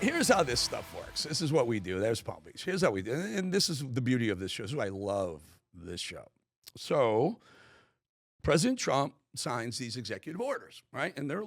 Here's how this stuff works. This is what we do. There's Palm Beach. Here's how we do. And this is the beauty of this show. This is why I love this show. So President Trump signs these executive orders, right? And they're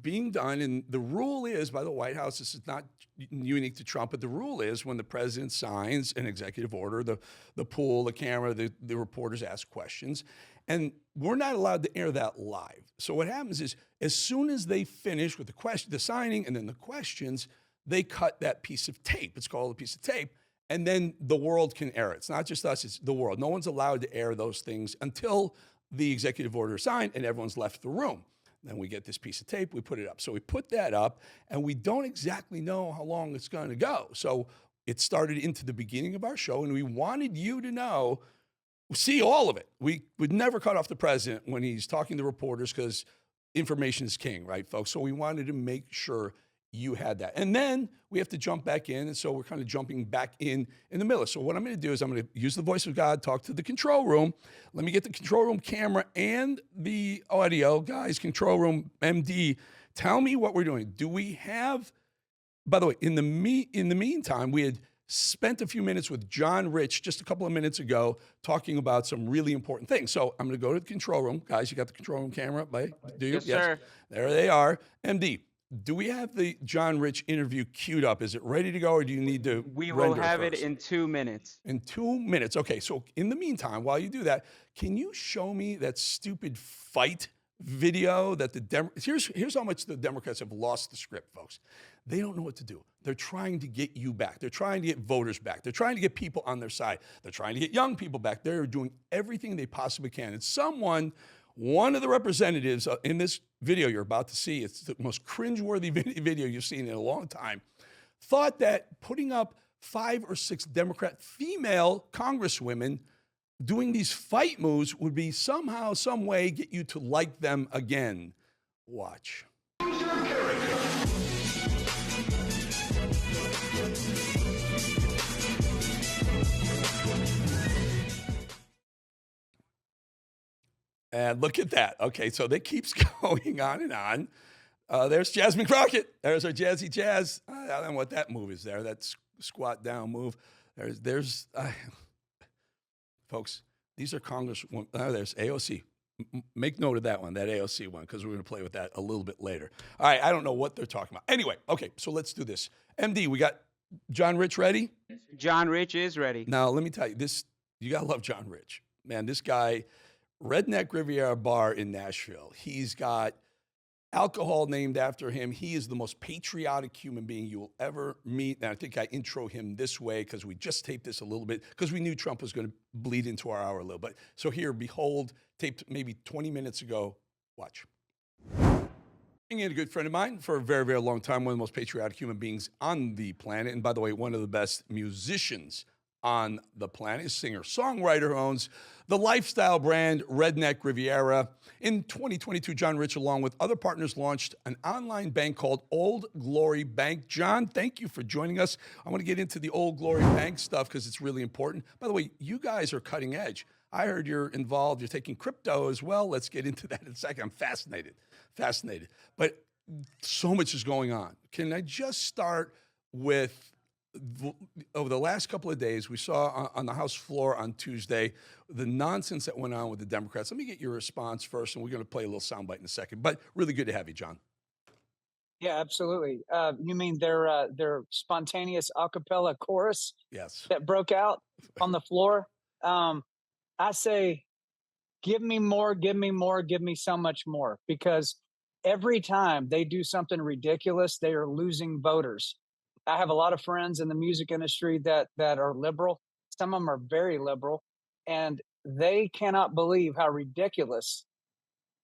being done. And the rule is by the White House, this is not unique to Trump, but the rule is when the president signs an executive order, the pool, the camera, the reporters ask questions. And we're not allowed to air that live. So what happens is as soon as they finish with the signing and then the questions, they cut that piece of tape. It's called a piece of tape. And then the world can air it. It's not just us, it's the world. No one's allowed to air those things until the executive order is signed and everyone's left the room. Then we get this piece of tape, we put it up. So we put that up, and we don't exactly know how long it's going to go. So it started into the beginning of our show, and we wanted you to know, see all of it. We would never cut off the president when he's talking to reporters because information is king, right, folks? So we wanted to make sure you had that. And then we have to jump back in, and so we're kind of jumping back in the middle. So what I'm going to do is I'm going to use the voice of God, talk to the control room. Let me get the control room camera and the audio. Guys, control room MD, tell me what we're doing. Do we have, by the way, in the meantime, we had spent a few minutes with John Rich just a couple of minutes ago talking about some really important things. So I'm going to go to the control room. Guys, you got the control room camera? Do you? Yes, sir. There they are. MD, do we have the John Rich interview queued up? Is it ready to go, or do you need to We will render have it first? in 2 minutes. In 2 minutes. Okay, so in the meantime, while you do that, can you show me that stupid fight video that here's how much the Democrats have lost the script, folks. They don't know what to do. They're trying to get you back. They're trying to get voters back. They're trying to get people on their side. They're trying to get young people back. They're doing everything they possibly can. And one of the representatives in this video you're about to see, it's the most cringeworthy video you've seen in a long time, thought that putting up 5 or 6 Democrat female congresswomen doing these fight moves would be somehow, some way get you to like them again. Watch. And look at that. Okay, so that keeps going on and on. There's Jasmine Crockett. There's our Jazzy Jazz. I don't know what that move is there. That squat down move. There's folks, these are Congresswomen. There's AOC. Make note of that one, that AOC one, because we're going to play with that a little bit later. All right, I don't know what they're talking about. Anyway, okay, so let's do this. MD, we got John Rich ready? John Rich is ready. Now, let me tell you, you got to love John Rich. Man, this guy, Redneck Riviera Bar in Nashville, he's got alcohol named after him. He is the most patriotic human being you will ever meet. And I think I intro him this way because we just taped this a little bit because we knew Trump was going to bleed into our hour a little bit. So here, behold, taped maybe 20 minutes ago. Watch. Bringing in a good friend of mine for a very, very long time, one of the most patriotic human beings on the planet. And by the way, one of the best musicians on the planet, singer-songwriter who owns the lifestyle brand Redneck Riviera. In 2022, John Rich, along with other partners, launched an online bank called Old Glory Bank. John, thank you for joining us. I want to get into the Old Glory Bank stuff because it's really important. By the way, you guys are cutting edge. I heard you're involved. You're taking crypto as well. Let's get into that in a second. I'm fascinated. But so much is going on. Can I just start with, over the last couple of days, we saw on the House floor on Tuesday the nonsense that went on with the Democrats. Let me get your response first, and we're going to play a little soundbite in a second. But really good to have you, John. Yeah, absolutely. You mean their spontaneous a cappella chorus Yes. that broke out on the floor? I say, give me more, give me more, give me so much more. Because every time they do something ridiculous, they are losing voters. I have a lot of friends in the music industry that are liberal. Some of them are very liberal, and they cannot believe how ridiculous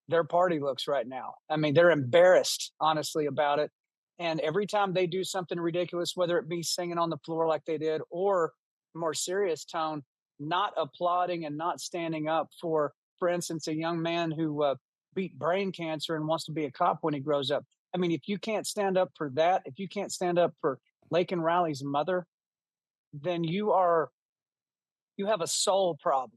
their party looks right now. I mean, they're embarrassed, honestly, about it. And every time they do something ridiculous, whether it be singing on the floor like they did, or more serious tone, not applauding and not standing up for instance, a young man who beat brain cancer and wants to be a cop when he grows up. I mean, if you can't stand up for that, if you can't stand up for Laken Riley's mother, then you have a soul problem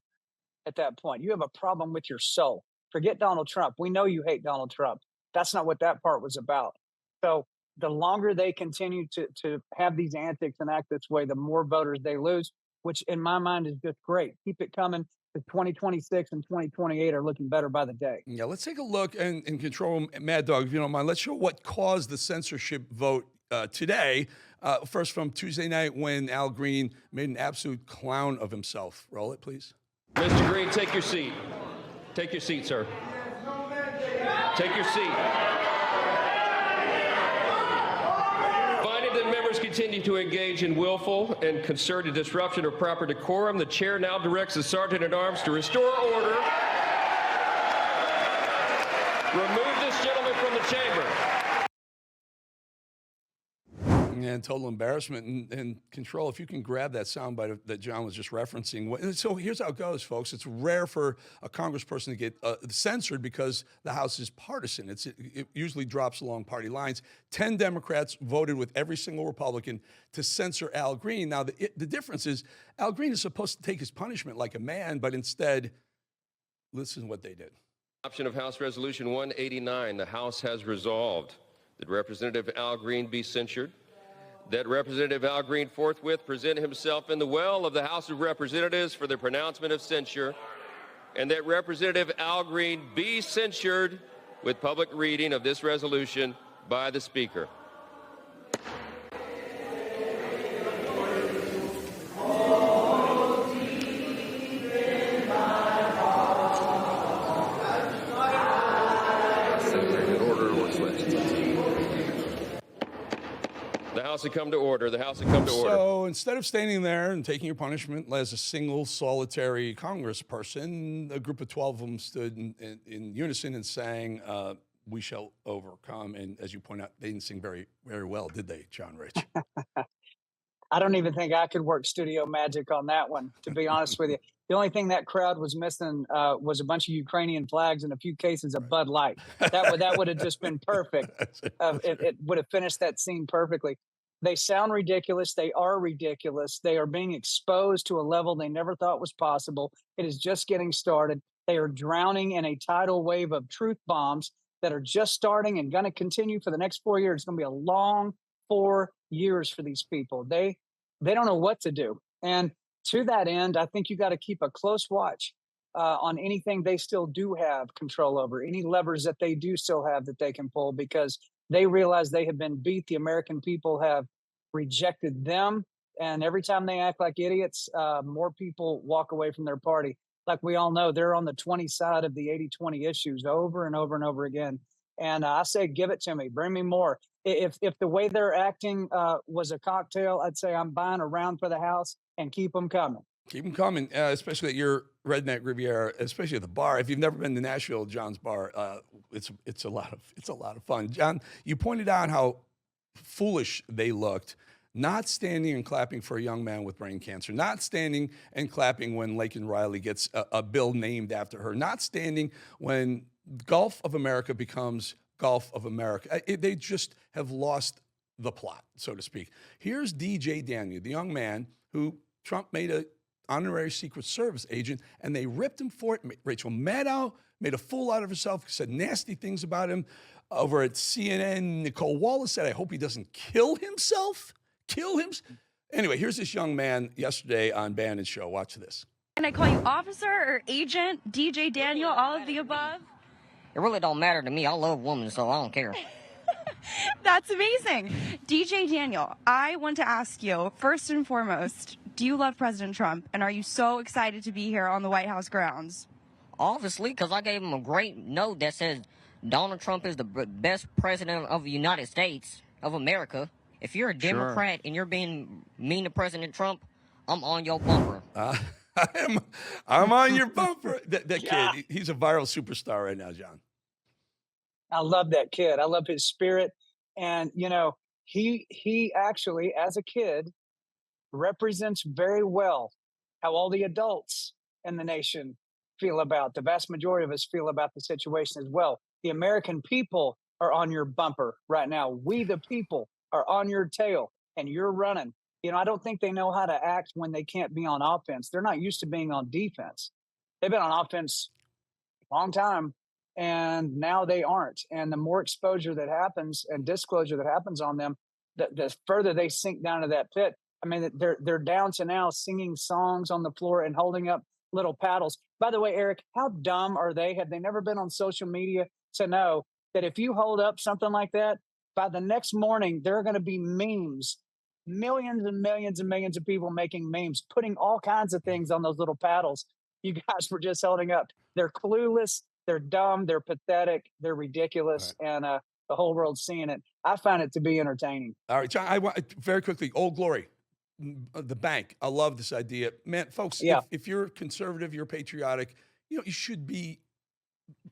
at that point. You have a problem with your soul. Forget Donald Trump. We know you hate Donald Trump. That's not what that part was about. So the longer they continue to have these antics and act this way, the more voters they lose, which in my mind is just great. Keep it coming. The 2026 and 2028 are looking better by the day. Yeah, let's take a look and control Mad Dog, if you don't mind. Let's show what caused the censorship vote today. First from Tuesday night when Al Green made an absolute clown of himself. Roll it, please. Mr. Green, take your seat. Take your seat, sir. Take your seat. Finding that members continue to engage in willful and concerted disruption of proper decorum, the chair now directs the Sergeant-at-Arms to restore order. Remove this gentleman from the chamber. And total embarrassment and control. If you can grab that soundbite that John was just referencing. So here's how it goes, folks. It's rare for a congressperson to get censored because the House is partisan. It usually drops along party lines. 10 Democrats voted with every single Republican to censor Al Green. Now, the difference is Al Green is supposed to take his punishment like a man, but instead, listen to what they did. Adoption of House Resolution 189. The House has resolved that Representative Al Green be censured, that Representative Al Green forthwith present himself in the well of the House of Representatives for the pronouncement of censure, and that Representative Al Green be censured with public reading of this resolution by the Speaker. The House had come to order. The House had come to order. So instead of standing there and taking your punishment as a single solitary congressperson, a group of 12 of them stood in unison and sang, "We shall overcome." And as you point out, they didn't sing very, very well, did they, John Rich? I don't even think I could work studio magic on that one, to be honest with you. The only thing that crowd was missing was a bunch of Ukrainian flags and a few cases of Bud Light. That would have just been perfect. It would have finished that scene perfectly. They sound ridiculous. They are ridiculous. They are being exposed to a level they never thought was possible. It is just getting started. They are drowning in a tidal wave of truth bombs that are just starting and going to continue for the next 4 years. It's going to be a long 4 years for these people. They don't know what to do. And to that end, I think you got to keep a close watch on anything they still do have control over, any levers that they do still have that they can pull, because they realize they have been beat. The American people have rejected them. And every time they act like idiots, more people walk away from their party. Like we all know, they're on the 20 side of the 80-20 issues over and over and over again. And I say, give it to me. Bring me more. If the way they're acting was a cocktail, I'd say I'm buying a round for the House and keep them coming. Keep them coming, especially at your Redneck Riviera, especially at the bar. If you've never been to Nashville, John's bar, it's a lot of fun. John, you pointed out how foolish they looked, not standing and clapping for a young man with brain cancer, not standing and clapping when Laken Riley gets a bill named after her, not standing when Gulf of America becomes Gulf of America. They just have lost the plot, so to speak. Here's DJ Daniel, the young man who Trump made an honorary Secret Service agent, and they ripped him for it. Rachel Maddow made a fool out of herself, said nasty things about him. Over at CNN, Nicole Wallace said, I hope he doesn't kill himself. Anyway, here's this young man yesterday on Bannon's show. Watch this. Can I call you officer or agent, DJ Daniel, all of the above? It really don't matter to me. I love women, so I don't care. That's amazing. DJ Daniel, I want to ask you, first and foremost, do you love President Trump? And are you so excited to be here on the White House grounds? Obviously, because I gave him a great note that says Donald Trump is the best president of the United States of America. If you're a Democrat and you're being mean to President Trump, I'm on your bumper. I'm on your bumper. That kid, he's a viral superstar right now, John. I love that kid. I love his spirit. And, you know, he actually, as a kid, represents very well how all the adults in the nation feel about, the vast majority of us feel about the situation as well. The American people are on your bumper right now. We, the people, are on your tail, and you're running. You know, I don't think they know how to act when they can't be on offense. They're not used to being on defense. They've been on offense a long time, and now they aren't. And the more exposure that happens and disclosure that happens on them, the further they sink down to that pit. I mean, they're down to now singing songs on the floor and holding up little paddles. By the way, Eric, how dumb are they? Have they never been on social media to know that if you hold up something like that, by the next morning, there are going to be memes, millions and millions and millions of people making memes, putting all kinds of things on those little paddles you guys were just holding up. They're clueless, they're dumb, they're pathetic, they're ridiculous, and the whole world's seeing it. I find it to be entertaining. All right, John, I want very quickly, Old Glory, the bank. I love this idea. Man, folks, if you're conservative, you're patriotic, you should be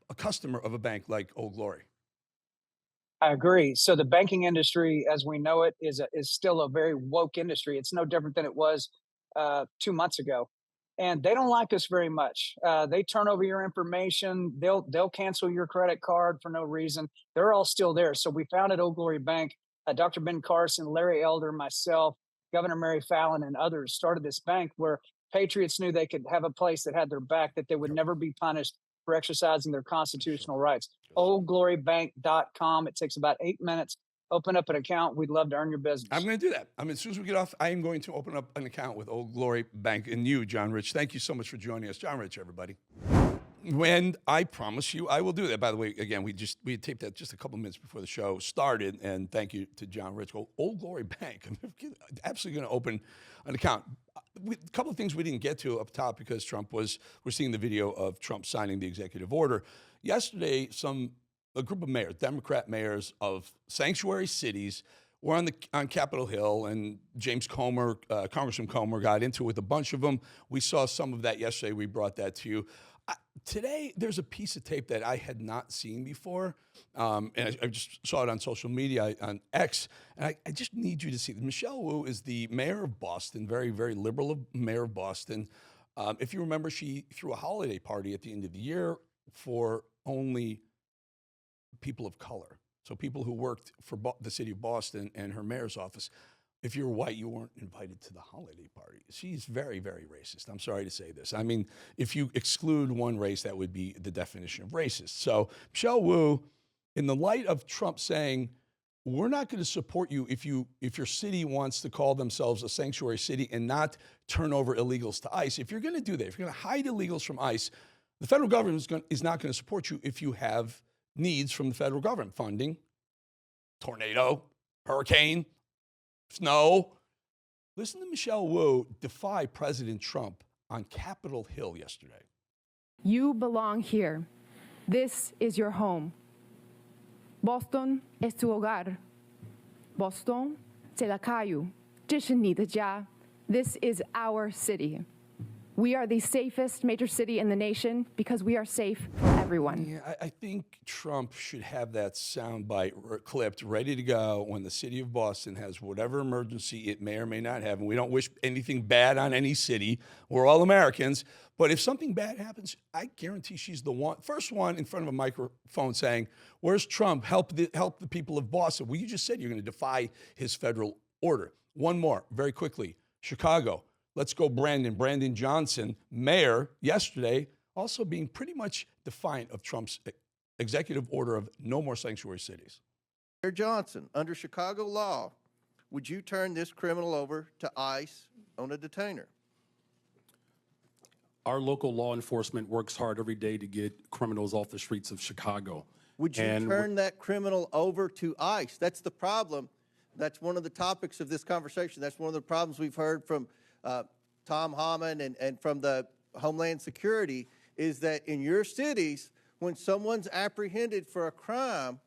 a customer of a bank like Old Glory. I agree. So the banking industry, as we know it, is still a very woke industry. It's no different than it was 2 months ago, and they don't like us very much. They turn over your information. They'll cancel your credit card for no reason. They're all still there. So we founded Old Glory Bank. Dr. Ben Carson, Larry Elder, myself, Governor Mary Fallon, and others started this bank where patriots knew they could have a place that had their back, that they would never be punished for exercising their constitutional rights. OldGloryBank.com. It takes about 8 minutes. Open up an account. We'd love to earn your business. I'm going to do that. I mean, as soon as we get off, I am going to open up an account with Old Glory Bank. And you, John Rich, thank you so much for joining us. John Rich, everybody. When I promise you, I will do that. By the way, again, we had taped that just a couple minutes before the show started, and thank you to John Rich. Old Glory Bank. I'm absolutely going to open an account. A couple of things we didn't get to up top because we're seeing the video of Trump signing the executive order. Yesterday, a group of mayors, Democrat mayors of sanctuary cities, were on Capitol Hill, and Congressman Comer got into it with a bunch of them. We saw some of that yesterday. We brought that to you. Today, there's a piece of tape that I had not seen before, and I just saw it on social media, on X, and I just need you to see it. Michelle Wu is the mayor of Boston, very, very liberal mayor of Boston. If you remember, she threw a holiday party at the end of the year for only people of color, so people who worked for the city of Boston and her mayor's office. If you're white, you weren't invited to the holiday party. She's very, very racist. I'm sorry to say this. I mean, if you exclude one race, that would be the definition of racist. So Michelle Wu, in the light of Trump saying, we're not going to support you if your city wants to call themselves a sanctuary city and not turn over illegals to ICE. If you're going to do that, if you're going to hide illegals from ICE, the federal government is not going to support you if you have needs from the federal government, funding, tornado, hurricane, snow. Listen to Michelle Wu defy President Trump on Capitol Hill yesterday. You belong here. This is your home. Boston es tu hogar. Boston, 这la calle. 这是你的家. This is our city. We are the safest major city in the nation because we are safe for everyone. Yeah, I think Trump should have that soundbite clipped, ready to go when the city of Boston has whatever emergency it may or may not have. And we don't wish anything bad on any city. We're all Americans. But if something bad happens, I guarantee she's the first one in front of a microphone saying, where's Trump? Help the people of Boston. Well, you just said you're going to defy his federal order. One more, very quickly. Chicago. Let's go Brandon. Brandon Johnson, mayor, yesterday, also being pretty much defiant of Trump's executive order of no more sanctuary cities. Mayor Johnson, under Chicago law, would you turn this criminal over to ICE on a detainer? Our local law enforcement works hard every day to get criminals off the streets of Chicago. Would you turn that criminal over to ICE? That's the problem. That's one of the topics of this conversation. That's one of the problems we've heard from Tom Hammond and from the Homeland Security, is that in your cities, when someone's apprehended for a crime,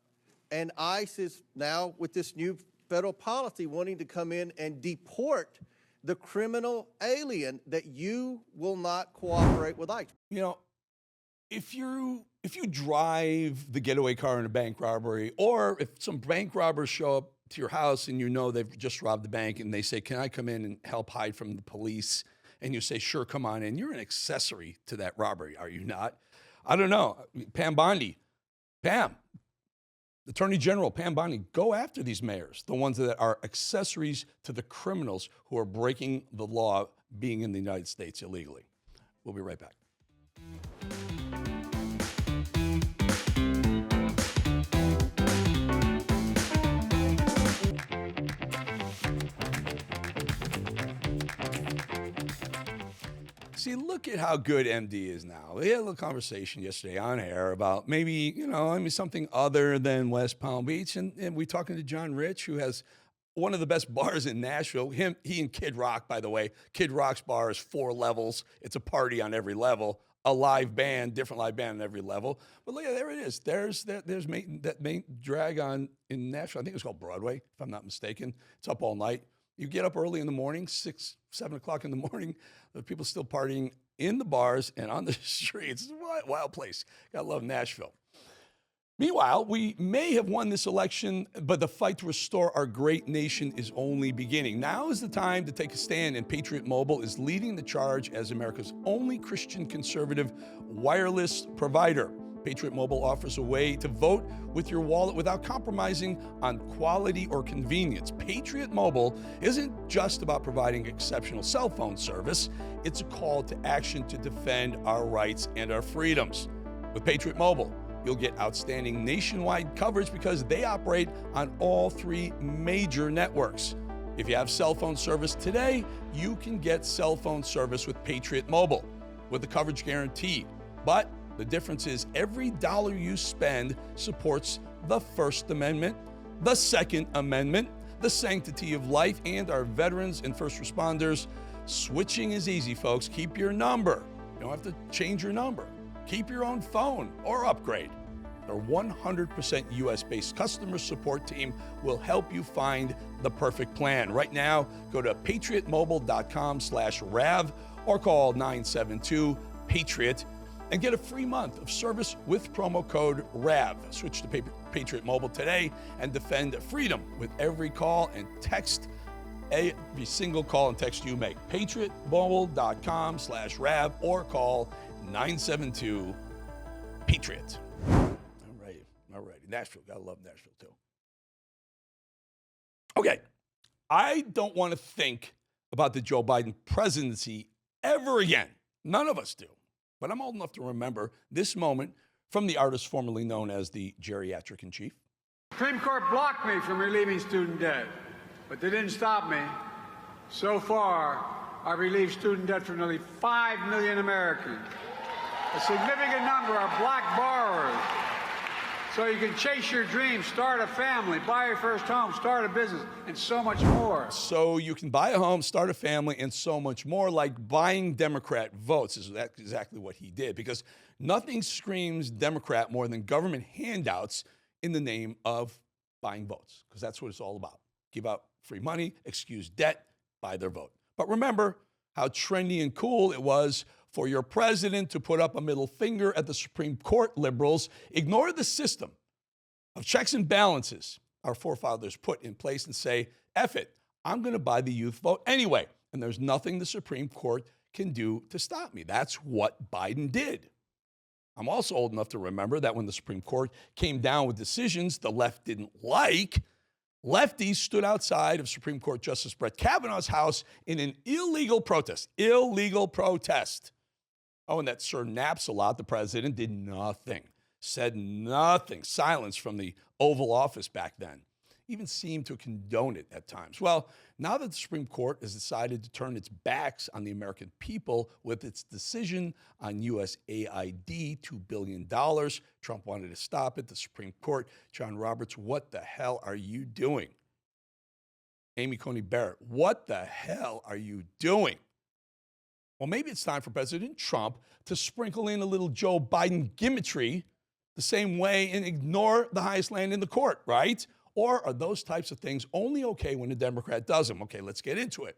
and ICE is now with this new federal policy wanting to come in and deport the criminal alien, that you will not cooperate with ICE. You know, if you drive the getaway car in a bank robbery, or if some bank robbers show up to your house and you know they've just robbed the bank and they say, can I come in and help hide from the police? And you say, sure, come on in. You're an accessory to that robbery, are you not? I don't know. Pam Bondi, Attorney General Pam Bondi, go after these mayors, the ones that are accessories to the criminals who are breaking the law being in the United States illegally. We'll be right back. See, look at how good MD is now. We had a little conversation yesterday on air about maybe, something other than West Palm Beach. And we're talking to John Rich, who has one of the best bars in Nashville. He and Kid Rock, by the way. Kid Rock's bar is 4 levels. It's a party on every level. A live band, different live band on every level. But look, there it is. There's that main drag on in Nashville. I think it's called Broadway, if I'm not mistaken. It's up all night. You get up early in the morning, 6, 7 o'clock in the morning. The people still partying in the bars and on the streets. It's a wild place. Gotta love Nashville. Meanwhile, we may have won this election, but the fight to restore our great nation is only beginning. Now is the time to take a stand, and Patriot Mobile is leading the charge as America's only Christian conservative wireless provider. Patriot Mobile offers a way to vote with your wallet without compromising on quality or convenience. Patriot Mobile isn't just about providing exceptional cell phone service. It's a call to action to defend our rights and our freedoms. With Patriot Mobile, you'll get outstanding nationwide coverage because they operate on all 3 major networks. If you have cell phone service today, you can get cell phone service with Patriot Mobile with the coverage guaranteed. But the difference is every dollar you spend supports the First Amendment, the Second Amendment, the sanctity of life, and our veterans and first responders. Switching is easy, folks. Keep your number. You don't have to change your number. Keep your own phone or upgrade. Our 100% US-based customer support team will help you find the perfect plan. Right now, go to patriotmobile.com/RAV or call 972-PATRIOT and get a free month of service with promo code RAV. Switch to Patriot Mobile today and defend freedom with every call and text, every single call and text you make. patriotmobile.com/RAV or call 972-PATRIOT. All right. Nashville, gotta love Nashville too. Okay, I don't want to think about the Joe Biden presidency ever again. None of us do. But I'm old enough to remember this moment from the artist formerly known as the geriatric in chief. Supreme Court blocked me from relieving student debt, but they didn't stop me. So far, I've relieved student debt from nearly 5 million Americans. A significant number are black borrowers. So you can chase your dreams, start a family, buy your first home, start a business, and so much more. So you can buy a home, start a family, and so much more, like buying Democrat votes. Is exactly what he did, because nothing screams Democrat more than government handouts in the name of buying votes, because that's what it's all about. Give out free money, excuse debt, buy their vote. But remember how trendy and cool it was for your president to put up a middle finger at the Supreme Court liberals, ignore the system of checks and balances our forefathers put in place and say, F it, I'm going to buy the youth vote anyway. And there's nothing the Supreme Court can do to stop me. That's what Biden did. I'm also old enough to remember that when the Supreme Court came down with decisions the left didn't like, lefties stood outside of Supreme Court Justice Brett Kavanaugh's house in an illegal protest. Oh, and that Sir Naps-a-Lot, the president, did nothing, said nothing. Silence from the Oval Office back then. Even seemed to condone it at times. Well, now that the Supreme Court has decided to turn its backs on the American people with its decision on USAID, $2 billion, Trump wanted to stop it. The Supreme Court, John Roberts, what the hell are you doing? Amy Coney Barrett, what the hell are you doing? Well, maybe it's time for President Trump to sprinkle in a little Joe Biden gimmickry the same way and ignore the highest land in the court, right? Or are those types of things only okay when a Democrat does them? Okay, let's get into it.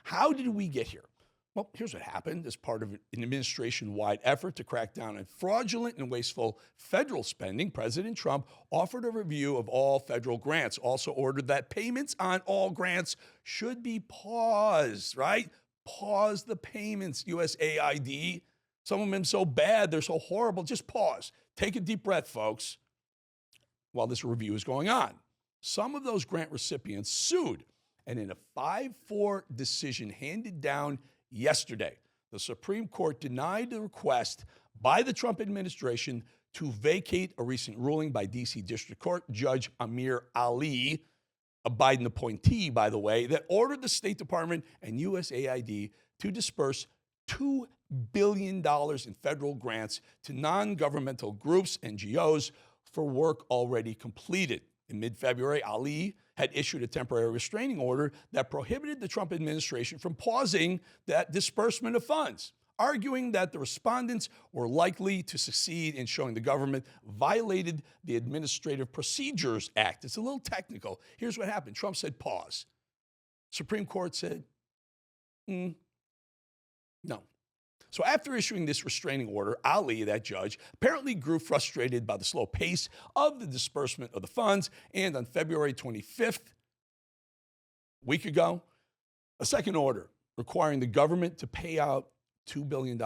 How did we get here? Well, here's what happened. As part of an administration-wide effort to crack down on fraudulent and wasteful federal spending, President Trump offered a review of all federal grants, also ordered that payments on all grants should be paused, right? Pause the payments, USAID. Some of them so bad, they're so horrible. Just pause. Take a deep breath, folks, while this review is going on. Some of those grant recipients sued, and in a 5-4 decision handed down yesterday, the Supreme Court denied the request by the Trump administration to vacate a recent ruling by D.C. District Court Judge Amir Ali, a Biden appointee, by the way, that ordered the State Department and USAID to disperse $2 billion in federal grants to non-governmental groups, NGOs, for work already completed. In mid-February, Ali had issued a temporary restraining order that prohibited the Trump administration from pausing that disbursement of funds, arguing that the respondents were likely to succeed in showing the government violated the Administrative Procedures Act. It's a little technical. Here's what happened. Trump said pause. Supreme Court said, no. So after issuing this restraining order, Ali, that judge, apparently grew frustrated by the slow pace of the disbursement of the funds. And on February 25th, a week ago, a second order requiring the government to pay out $2 billion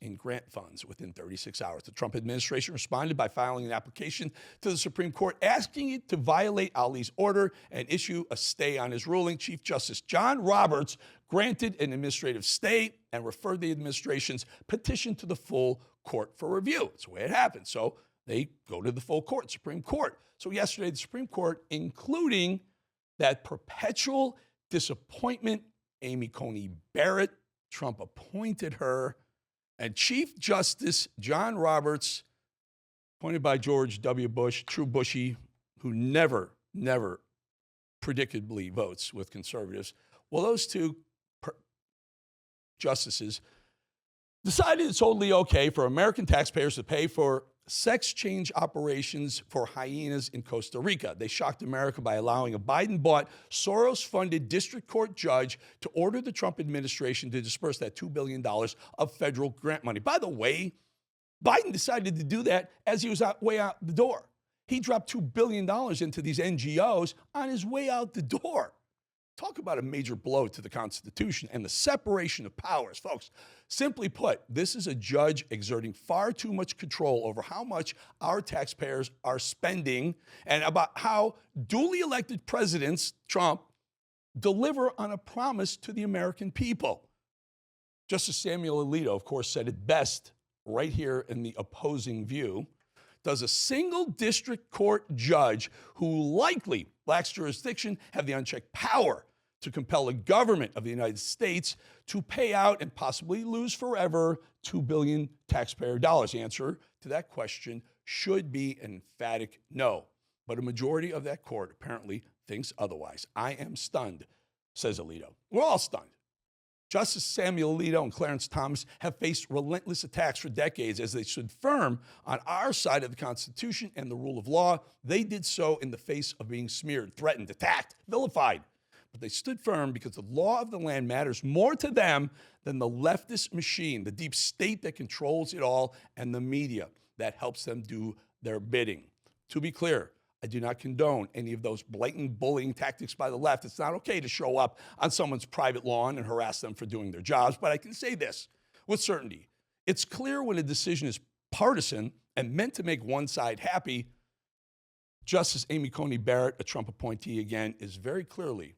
in grant funds within 36 hours. The Trump administration responded by filing an application to the Supreme Court asking it to violate Ali's order and issue a stay on his ruling. Chief Justice John Roberts granted an administrative stay and referred the administration's petition to the full court for review. That's the way it happened. So they go to the full court, Supreme Court. So yesterday, the Supreme Court, including that perpetual disappointment, Amy Coney Barrett, Trump appointed her, and Chief Justice John Roberts, appointed by George W. Bush, true Bushy, who never predictably votes with conservatives. Well, those two justices decided it's totally okay for American taxpayers to pay for sex change operations for hyenas in Costa Rica. They shocked America by allowing a Biden-bought, Soros-funded district court judge to order the Trump administration to disperse that $2 billion of federal grant money. By the way, Biden decided to do that as he was way out the door. He dropped $2 billion into these NGOs on his way out the door. Talk about a major blow to the Constitution and the separation of powers. Folks, simply put, this is a judge exerting far too much control over how much our taxpayers are spending and about how duly elected presidents, Trump, deliver on a promise to the American people. Justice Samuel Alito, of course, said it best right here in the opposing view. Does a single district court judge who likely lacks jurisdiction have the unchecked power to compel the government of the United States to pay out and possibly lose forever $2 billion taxpayer dollars? The answer to that question should be an emphatic no. But a majority of that court apparently thinks otherwise. I am stunned, says Alito. We're all stunned. Justice Samuel Alito and Clarence Thomas have faced relentless attacks for decades as they stood firm on our side of the Constitution and the rule of law. They did so in the face of being smeared, threatened, attacked, vilified. But they stood firm because the law of the land matters more to them than the leftist machine, the deep state that controls it all, and the media that helps them do their bidding. To be clear, I do not condone any of those blatant bullying tactics by the left. It's not okay to show up on someone's private lawn and harass them for doing their jobs. But I can say this with certainty. It's clear when a decision is partisan and meant to make one side happy. Justice Amy Coney Barrett, a Trump appointee again, is very clearly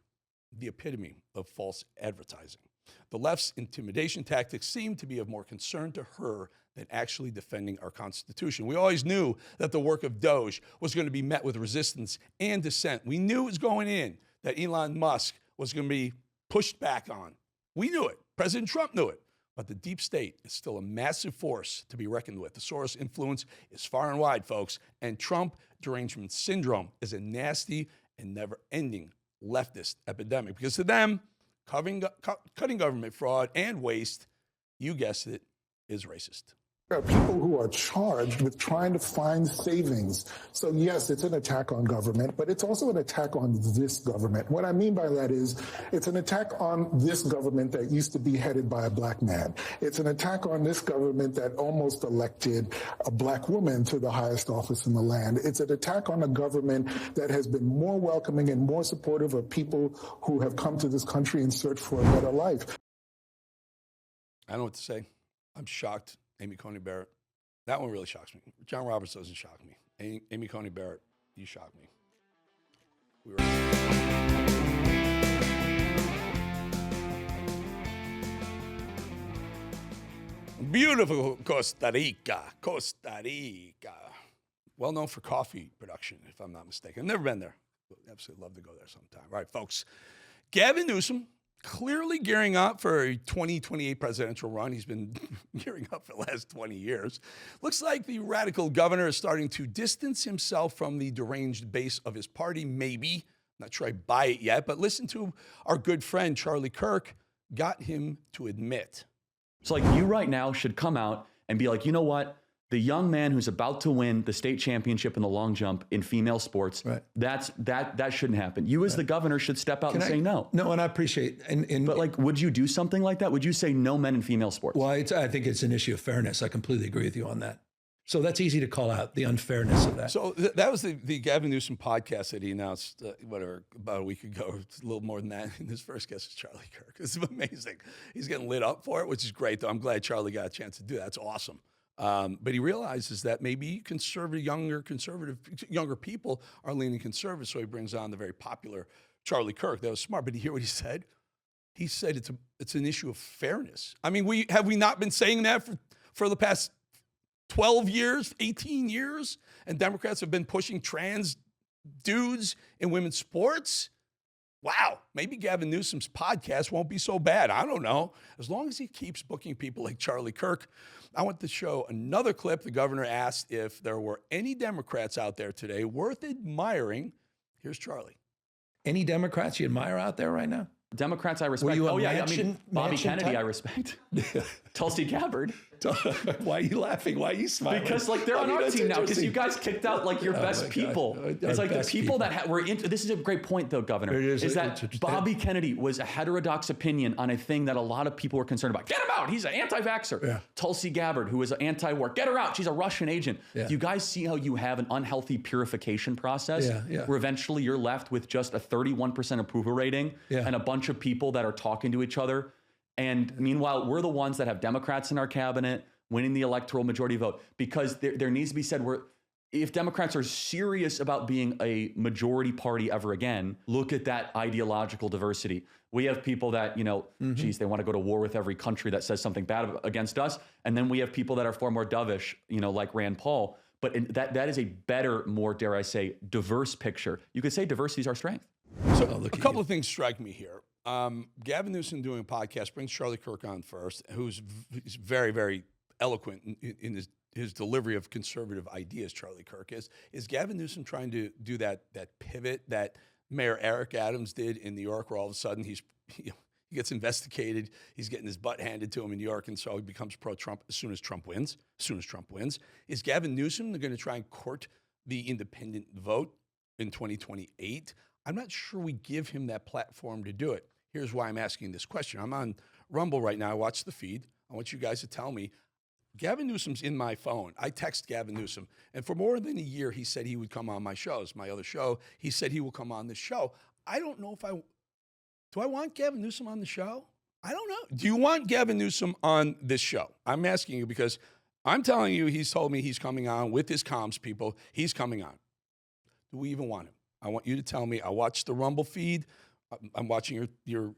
the epitome of false advertising. The left's intimidation tactics seem to be of more concern to her than actually defending our Constitution. We always knew that the work of DOGE was going to be met with resistance and dissent. We knew it was going in, that Elon Musk was going to be pushed back on. We knew it. President Trump knew it. But the deep state is still a massive force to be reckoned with. The Soros influence is far and wide, folks, and Trump derangement syndrome is a nasty and never-ending leftist epidemic, because to them, cutting government fraud and waste, you guessed it, is racist. There are people who are charged with trying to find savings. So yes, it's an attack on government, but it's also an attack on this government. What I mean by that is it's an attack on this government that used to be headed by a black man. It's an attack on this government that almost elected a black woman to the highest office in the land. It's an attack on a government that has been more welcoming and more supportive of people who have come to this country in search for a better life. I don't know what to say. I'm shocked. Amy Coney Barrett. That one really shocks me. John Roberts doesn't shock me. Amy Coney Barrett, you shock me. Beautiful Costa Rica. Costa Rica. Well known for coffee production, if I'm not mistaken. I've never been there. But absolutely love to go there sometime. All right, folks. Gavin Newsom clearly gearing up for a 2028 presidential run. He's been gearing up for the last 20 years. Looks like the radical governor is starting to distance himself from the deranged base of his party, maybe. Not sure I buy it yet, but listen to our good friend Charlie Kirk got him to admit. So like you right now should come out and be like, you know what? The young man who's about to win the state championship in the long jump in female sports, that shouldn't happen. You as the governor should step out and say no. No, and I appreciate. But like, would you do something like that? Would you say no men in female sports? Well, I think it's an issue of fairness. I completely agree with you on that. So that's easy to call out, the unfairness of that. So that was the Gavin Newsom podcast that he announced, about a week ago. It's a little more than that. And his first guest is Charlie Kirk. It's amazing. He's getting lit up for it, which is great, though. I'm glad Charlie got a chance to do that. That's awesome. But he realizes that maybe younger people are leaning conservative, so he brings on the very popular Charlie Kirk. That was smart. But you hear what he said? He said it's an issue of fairness. I mean, have we not been saying that for the past 12 years, 18 years? And Democrats have been pushing trans dudes in women's sports? Wow, maybe Gavin Newsom's podcast won't be so bad. I don't know. As long as he keeps booking people like Charlie Kirk. I want to show another clip. The governor asked if there were any Democrats out there today worth admiring. Here's Charlie. Any Democrats you admire out there right now? Democrats I respect. Bobby Kennedy I respect. Tulsi Gabbard. Why are you laughing? Why are you smiling? Because like they're on our team now because you guys kicked out like your best people. It's like the people that were into. This is a great point though, Governor. Is that Bobby Kennedy was a heterodox opinion on a thing that a lot of people were concerned about. Get him out. He's an anti-vaxxer. Yeah. Tulsi Gabbard, who is an anti-war. Get her out. She's a Russian agent. Yeah. Do you guys see how you have an unhealthy purification process where eventually you're left with just a 31% approval rating and a bunch of people that are talking to each other? And meanwhile, we're the ones that have Democrats in our cabinet winning the electoral majority vote, because there needs to be said, if Democrats are serious about being a majority party ever again, look at that ideological diversity. We have people that, geez, they want to go to war with every country that says something bad against us. And then we have people that are far more dovish, like Rand Paul. But that is a better, more, dare I say, diverse picture. You could say diversity is our strength. So a couple of things strike me here. Gavin Newsom doing a podcast brings Charlie Kirk on first, who's very, very eloquent in his delivery of conservative ideas. Charlie Kirk is Gavin Newsom trying to do that pivot that Mayor Eric Adams did in New York, where all of a sudden he gets investigated, he's getting his butt handed to him in New York, and so he becomes pro-Trump as soon as Trump wins. Is Gavin Newsom going to try and court the independent vote in 2028? I'm not sure we give him that platform to do it. Here's why I'm asking this question. I'm on Rumble right now. I watch the feed. I want you guys to tell me. Gavin Newsom's in my phone. I text Gavin Newsom. And for more than a year, he said he would come on my shows. My other show, he said he will come on this show. I don't know do I want Gavin Newsom on the show? I don't know. Do you want Gavin Newsom on this show? I'm asking you because I'm telling you, he's told me he's coming on with his comms people. He's coming on. Do we even want him? I want you to tell me. I watched the Rumble feed. I'm watching your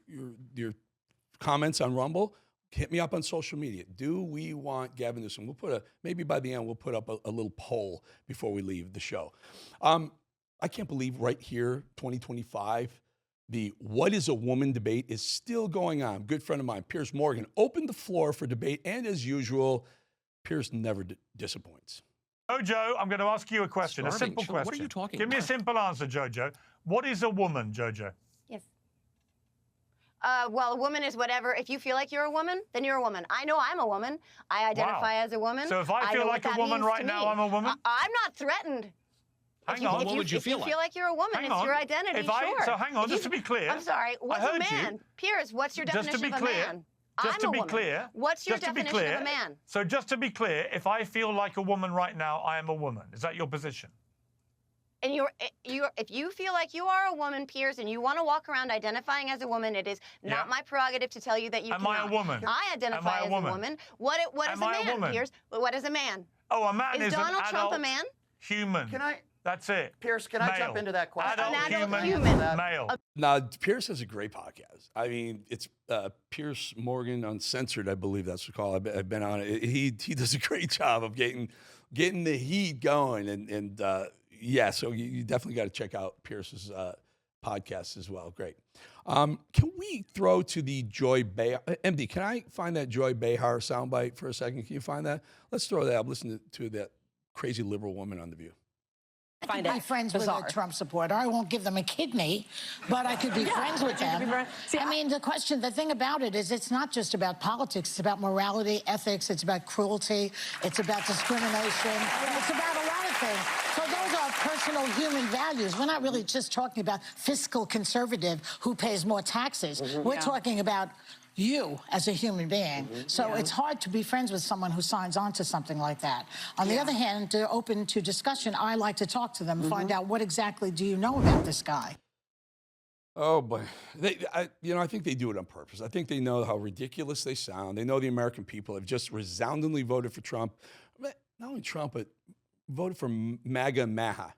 comments on Rumble. Hit me up on social media. Do we want Gavin Newsom? We'll put maybe by the end we'll put up a little poll before we leave the show. I can't believe right here, 2025, the What is a Woman debate is still going on. Good friend of mine, Piers Morgan, opened the floor for debate, and as usual, Piers never disappoints. Jojo, I'm going to ask you a question, a simple question. What are you talking about? Give me a simple answer, Jojo. What is a woman, Jojo? Yes. Well, a woman is whatever. If you feel like you're a woman, then you're a woman. I know I'm a woman. I identify as a woman. So if I feel like a woman right now, I'm a woman? I'm not threatened. Hang on. What would you feel like? If you feel like you're a woman, it's your identity, sure. So hang on, just to be clear. I'm sorry, what's a man? Piers, what's your definition of a man? Just to be clear. What's your definition of a man? So just to be clear, if I feel like a woman right now, I am a woman. Is that your position? And if you feel like you are a woman, Piers, and you want to walk around identifying as a woman, it is not my prerogative to tell you that you cannot. Am I a woman? I identify as a woman. What is a man, Piers? What is a man? Oh, a man is Donald Trump a man? Human. That's it. Piers, can I jump into that question? Adult human. Male. Now, Piers has a great podcast. I mean, it's Piers Morgan Uncensored, I believe that's what it's called. I've been on it. He does a great job of getting the heat going. And so you definitely got to check out Pierce's podcasts as well. Great. Can we throw to the Joy Behar? MD, can I find that Joy Behar soundbite for a second? Can you find that? Let's throw that up. Listen to that crazy liberal woman on The View. I could be friends with a Trump supporter. I won't give them a kidney, but I could be friends with them. I mean, the thing about it is it's not just about politics. It's about morality, ethics. It's about cruelty. It's about discrimination. It's about a lot of things. So those are personal human values. We're not really just talking about fiscal conservative who pays more taxes. We're talking about you as a human being. So it's hard to be friends with someone who signs on to something like that. On the other hand, they're open to discussion. I like to talk to them, find out what exactly do you know about this guy. Oh boy, I think they do it on purpose. I think they know how ridiculous they sound. They know the American people have just resoundingly voted for Trump. Not only Trump, but voted for MAGA Maha.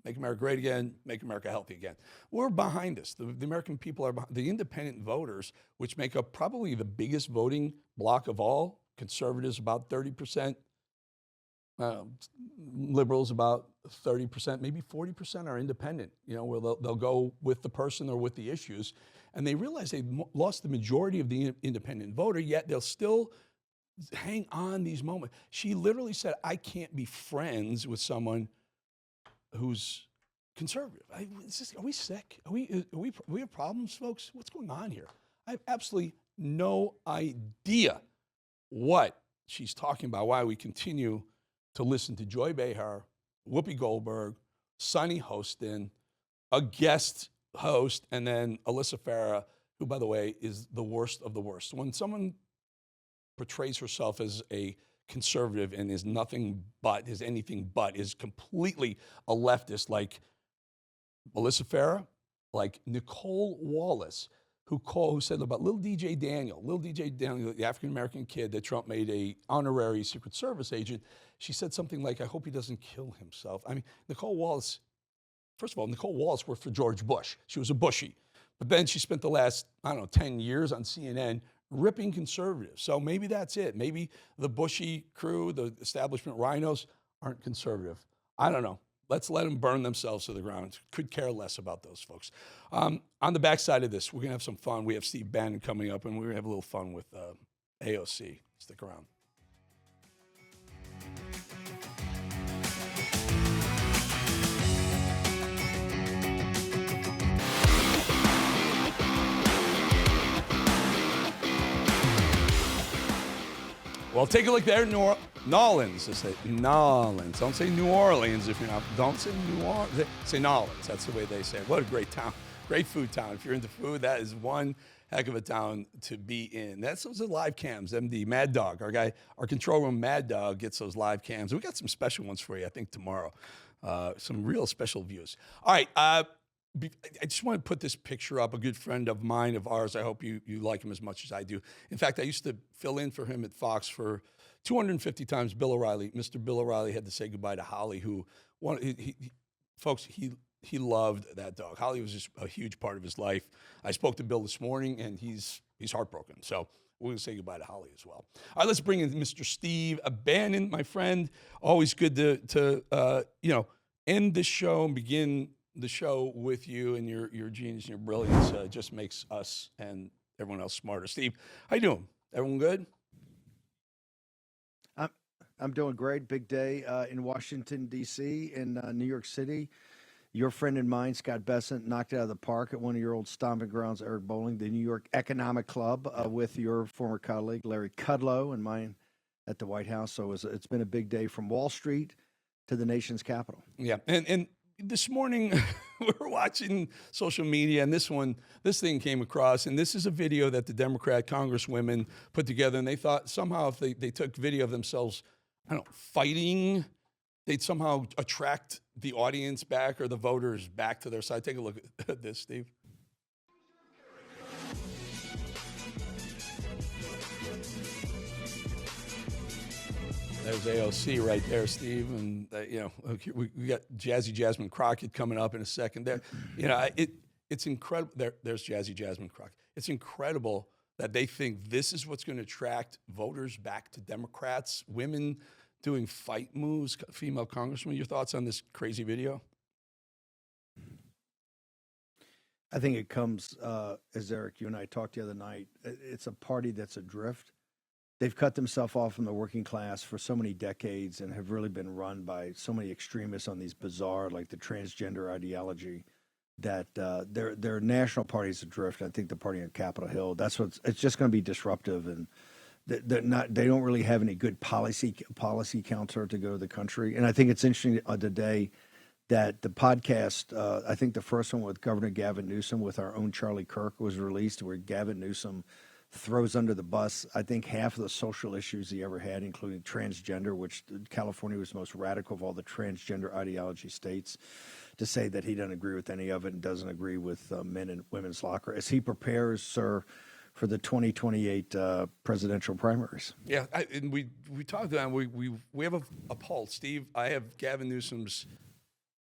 Make America great again, make America healthy again. We're behind this. The American people are behind. The independent voters, which make up probably the biggest voting bloc of all, conservatives about 30%, liberals about 30%, maybe 40% are independent, where they'll go with the person or with the issues. And they realize they've lost the majority of the independent voter, yet they'll still hang on these moments. She literally said, I can't be friends with someone who's conservative. Are we sick? We have problems, folks? What's going on here? I have absolutely no idea what she's talking about, why we continue to listen to Joy Behar, Whoopi Goldberg, Sonny Hostin, a guest host, and then Alyssa Farah, who, by the way, is the worst of the worst. When someone portrays herself as a conservative and is anything but, is completely a leftist, like Alyssa Farah, like Nicole Wallace, who said about little DJ Daniel, the African-American kid that Trump made a honorary Secret Service agent. She said something like, I hope he doesn't kill himself. I mean, Nicole Wallace, first of all, Nicole Wallace worked for George Bush. She was a Bushie. But then she spent the last, 10 years on CNN ripping conservatives. So maybe that's it. Maybe the Bushy crew, the establishment rhinos, aren't conservative. I don't know. Let's let them burn themselves to the ground. Could care less about those folks. On the backside of this, we're going to have some fun. We have Steve Bannon coming up, and we're going to have a little fun with AOC. Stick around. Well, take a look there. Nolans. Just say Nolans. Don't say New Orleans if you're not. Don't say New Orleans. Say Nolans. That's the way they say it. What a great town. Great food town. If you're into food, that is one heck of a town to be in. Those are live cams. MD, Mad Dog. Our control room Mad Dog gets those live cams. We got some special ones for you, I think, tomorrow. Some real special views. All right. I just want to put this picture up. A good friend of mine, of ours. I hope you like him as much as I do. In fact, I used to fill in for him at Fox for 250 times. Bill O'Reilly. Mr. Bill O'Reilly had to say goodbye to Holly, who, folks, he loved that dog. Holly was just a huge part of his life. I spoke to Bill this morning, and he's heartbroken. So we're going to say goodbye to Holly as well. All right, let's bring in Mr. Steve Bannon, my friend. Always good to end this show and begin the show with you, and your genius and your brilliance just makes us and everyone else smarter. Steve, how you doing? Everyone good? I'm doing great. Big day in Washington, D.C., in New York City. Your friend and mine, Scott Bessent, knocked it out of the park at one of your old stomping grounds, Eric Bolling, the New York Economic Club, with your former colleague, Larry Kudlow, and mine at the White House. So it's been a big day from Wall Street to the nation's capital. Yeah, and this morning we were watching social media, and this thing came across, and this is a video that the Democrat congresswomen put together, and they thought somehow if they took video of themselves, fighting, they'd somehow attract the audience back or the voters back to their side. Take a look at this, Steve. There's AOC right there, Steve, and we got Jazzy Jasmine Crockett coming up in a second. There, it's incredible. There's Jazzy Jasmine Crockett. It's incredible that they think this is what's going to attract voters back to Democrats. Women doing fight moves, female congresswomen. Your thoughts on this crazy video? I think it comes, as Eric, you and I talked the other night, it's a party that's adrift. They've cut themselves off from the working class for so many decades and have really been run by so many extremists on these bizarre, like the transgender ideology, that their national party's adrift. I think the party on Capitol Hill, it's just going to be disruptive, and they don't really have any good policy counselor to go to the country. And I think it's interesting today that the podcast, I think the first one with Governor Gavin Newsom with our own Charlie Kirk was released, where Gavin Newsom throws under the bus, I think, half of the social issues he ever had, including transgender, which California was the most radical of all the transgender ideology states, to say that he doesn't agree with any of it and doesn't agree with men and women's locker as he prepares, sir, for the 2028 presidential primaries. Yeah, and we talked about we have a poll. Steve, I have Gavin Newsom's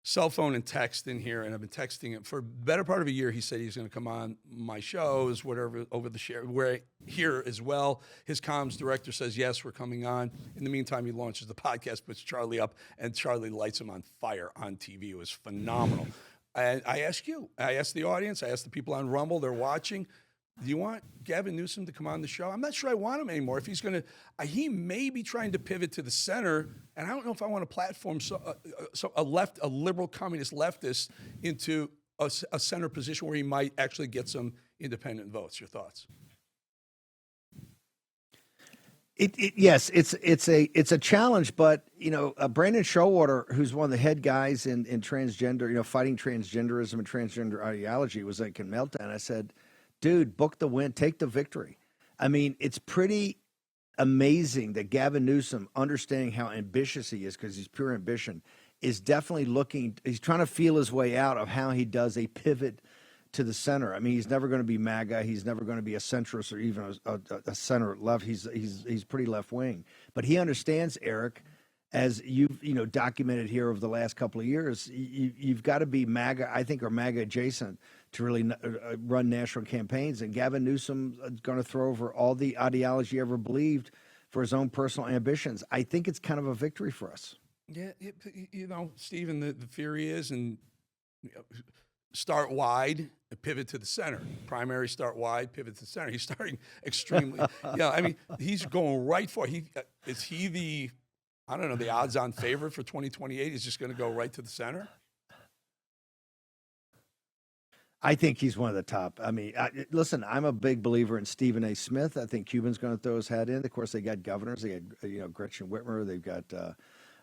cell phone and text in here, and I've been texting him for the better part of a year. He said he's going to come on my shows, whatever, over the share. We're here as well. His comms director says, yes, we're coming on. In the meantime, he launches the podcast, puts Charlie up, and Charlie lights him on fire on TV. It was phenomenal. And I asked the audience, I asked the people on Rumble, they're watching, do you want Gavin Newsom to come on the show? I'm not sure I want him anymore. If he's going to, he may be trying to pivot to the center, and I don't know if I want to platform a liberal communist leftist into a center position where he might actually get some independent votes. Your thoughts? Yes, it's a challenge, but Brandon Showalter, who's one of the head guys in transgender, fighting transgenderism and transgender ideology, was like in Meltdown. I said, dude, book the win, take the victory. I mean, it's pretty amazing that Gavin Newsom, understanding how ambitious he is, because he's pure ambition, is definitely he's trying to feel his way out of how he does a pivot to the center. I mean, he's never going to be MAGA. He's never going to be a centrist or even a center left. He's pretty left wing. But he understands, Eric, as you've documented here over the last couple of years, you've got to be MAGA, I think, or MAGA adjacent to really run national campaigns. And Gavin Newsom is going to throw over all the ideology he ever believed for his own personal ambitions. I think it's kind of a victory for us. Yeah, Stephen, the theory is, and start wide, pivot to the center. Primary, start wide, pivot to the center. He's starting extremely. I mean, he's going right for it. Is he the odds-on favorite for 2028? He's just going to go right to the center? I think he's one of the top. I mean, listen, I'm a big believer in Stephen A. Smith. I think Cuban's going to throw his hat in. Of course, they got governors. They got, Gretchen Whitmer. They've got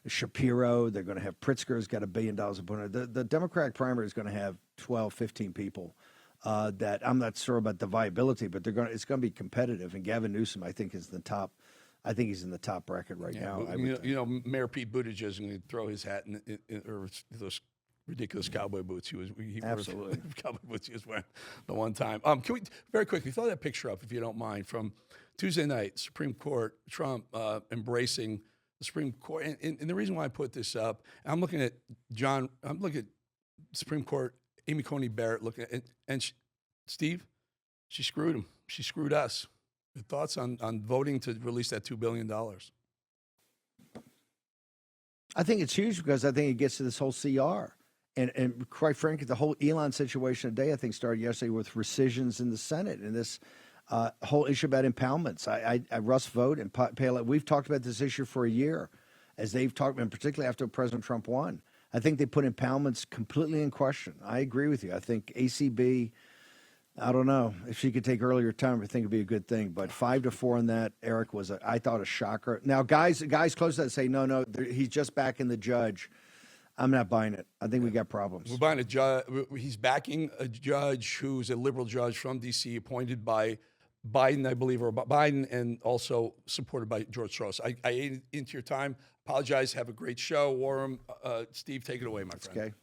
Shapiro. They're going to have Pritzker's got $1 billion to put in. The Democratic primary is going to have 12, 15 people that I'm not sure about the viability, but it's going to be competitive. And Gavin Newsom, I think, is the top. I think he's in the top bracket right now. Mayor Pete Buttigieg is going to throw his hat in or those ridiculous cowboy boots he absolutely cowboy boots he was wearing the one time. Can we very quickly throw that picture up, if you don't mind, from Tuesday night, Supreme Court, Trump embracing the Supreme Court, and the reason why I put this up, I'm looking at Supreme Court, Amy Coney Barrett looking at, and Steve, she screwed him. She screwed us. Your thoughts on voting to release that $2 billion? I think it's huge because I think it gets to this whole CR. And quite frankly, the whole Elon situation today, I think, started yesterday with rescissions in the Senate and this whole issue about impoundments. Russ Vought and Palin, we've talked about this issue for a year, as they've talked, and particularly after President Trump won. I think they put impoundments completely in question. I agree with you. I think ACB, I don't know if she could take earlier time. I think it'd be a good thing. But 5-4 on that, Eric, was I thought a shocker. Now, guys close to that say no, he's just backing the judge. I'm not buying it. I think we got problems. We're buying a judge. He's backing a judge who's a liberal judge from D.C., appointed by Biden, I believe, or Biden, and also supported by George Soros. I ate into your time. Apologize. Have a great show. Warren, Steve, take it away, my friend. Okay.